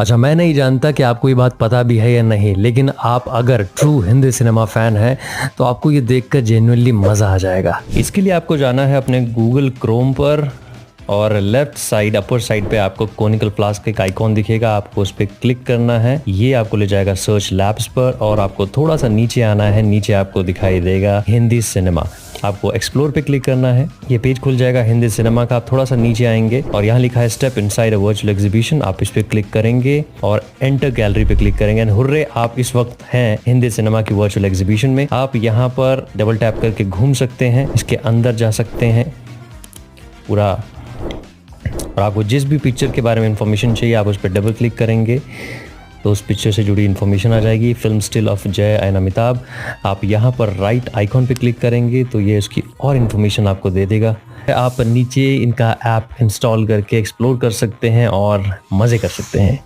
अच्छा, मैं नहीं जानता कि आपको ये बात पता भी है या नहीं, लेकिन आप अगर ट्रू हिंदी सिनेमा फ़ैन हैं तो आपको ये देखकर जेन्युइनली मज़ा आ जाएगा। इसके लिए आपको जाना है अपने गूगल क्रोम पर और लेफ्ट साइड अपर साइड पे आपको कोनिकल फ्लास्क का एक आइकॉन दिखेगा, आपको उस पर क्लिक करना है। ये आपको ले जाएगा सर्च लैब्स पर और आपको थोड़ा सा नीचे आना है। नीचे आपको दिखाई देगा हिंदी सिनेमा, आपको एक्सप्लोर पे क्लिक करना है। ये पेज खुल जाएगा हिंदी सिनेमा का। आप थोड़ा सा नीचे आएंगे और यहाँ लिखा है step inside a virtual exhibition, आप इस पे क्लिक करेंगे और एंटर गैलरी पे क्लिक करेंगे। एंड हुर्रे, आप इस वक्त हैं हिंदी सिनेमा की वर्चुअल एग्जीबिशन में। आप यहाँ पर डबल टैप करके घूम सकते हैं, इसके अंदर जा सकते हैं पूरा, और आपको जिस भी पिक्चर के बारे में इंफॉर्मेशन चाहिए आप उस पर डबल क्लिक करेंगे तो उस पिक्चर से जुड़ी इन्फॉर्मेशन आ जाएगी। फिल्म स्टिल ऑफ जय एंड अमिताभ, आप यहाँ पर राइट आइकॉन पे क्लिक करेंगे तो ये उसकी और इन्फॉर्मेशन आपको दे देगा। आप नीचे इनका ऐप इंस्टॉल करके एक्सप्लोर कर सकते हैं और मज़े कर सकते हैं।